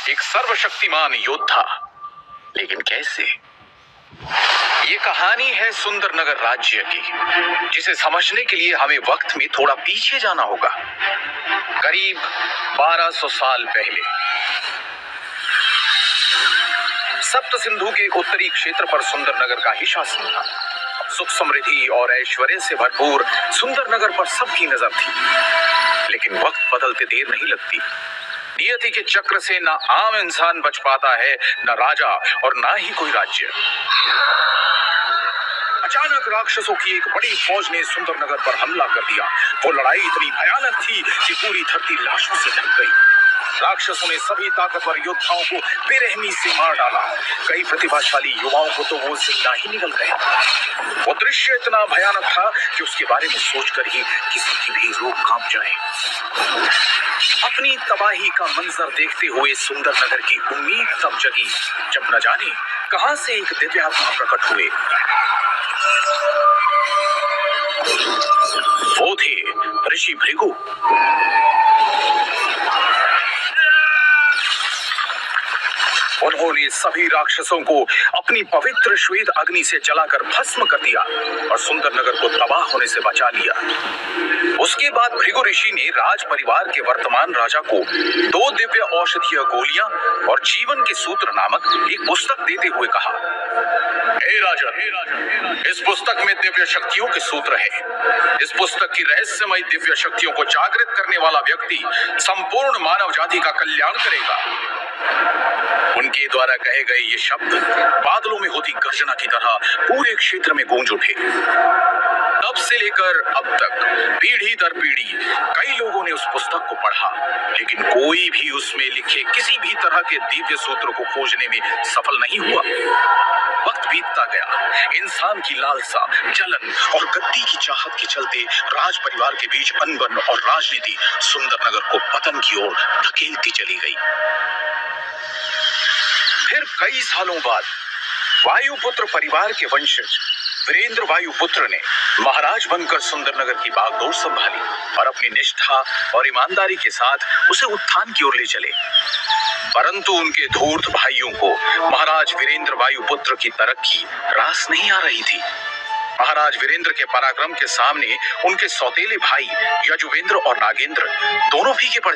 एक सर्वशक्तिमान योद्धा। लेकिन कैसे? ये कहानी है सुंदरनगर राज्य की, जिसे समझने के लिए हमें वक्त में थोड़ा पीछे जाना होगा। करीब 1200 साल पहले सप्त सिंधु के उत्तरी क्षेत्र पर सुंदरनगर का ही शासन था। सुख समृद्धि और ऐश्वर्य से भरपूर सुंदरनगर पर सबकी नजर थी। लेकिन वक्त बदलते देर नहीं लगती। नियति के चक्र से ना आम इंसान बच पाता है, न राजा और ना ही कोई राज्य। अचानक राक्षसों की एक बड़ी फौज ने सुंदरनगर पर हमला कर दिया। वो लड़ाई इतनी भयानक थी कि पूरी धरती लाशों से ढक गई। राक्षसों ने सभी ताकतवर योद्धाओं को बेरहमी से मार डाला। कई प्रतिभाशाली युवाओं को तो वो जिंदा ही निकल गए। वो दृश्य इतना भयानक था कि उसके बारे में सोचकर ही किसी की भी रूह कांप जाए। अपनी तबाही का मंजर देखते हुए सुंदरनगर की उम्मीद तब जगी जब न जाने कहां से एक दिव्यात्मा प्रकट हुए। वो थे ऋषि भृगु। उन्होंने सभी राक्षसों को अपनी पवित्र श्वेत अग्नि से जलाकर भस्म कर दिया और सुंदरनगर को तबाह होने से बचा लिया। उसके बाद भृगु ऋषि ने राज परिवार के वर्तमान राजा को 2 दिव्य औषधीय गोलियां और जीवन के सूत्र नामक एक पुस्तक देते हुए कहा, हे राजा, इस पुस्तक में दिव्य शक्तियों के सूत्र है। इस पुस्तक की रहस्यमय दिव्य शक्तियों को जागृत करने वाला व्यक्ति संपूर्ण मानव जाति का कल्याण करेगा। उनके द्वारा कहे गए ये शब्द बादलों में होती गर्जना की तरह पूरे क्षेत्र में गूंज उठे। तब से लेकर अब तक पीढ़ी दर पीढ़ी कई लोगों ने उस पुस्तक को पढ़ा, लेकिन कोई भी उसमें लिखे किसी भी तरह के दिव्य सूत्र को खोजने में सफल नहीं हुआ। वक्त बीतता गया। इंसान की लालसा, जलन और गद्दी की चाहत के चलते राज परिवार के बीच अनबन और राजनीति सुंदरनगर को पतन की ओर धकेलती चली गई। फिर कई सालों बाद वायुपुत्र परिवार के वंशज वीरेंद्र वायुपुत्र ने महाराज बनकर सुंदरनगर की बागडोर संभाली और अपनी निष्ठा और ईमानदारी के साथ उसे उत्थान की ओर ले चले। परंतु उनके धूर्त भाइयों को महाराज वीरेंद्र वायुपुत्र की तरक्की रास नहीं आ रही थी। महाराज वीरेंद्र के पराक्रम के सामने उनके सौतेले भाई यजुवेंद्र और नागेंद्र दोनों फीके पड़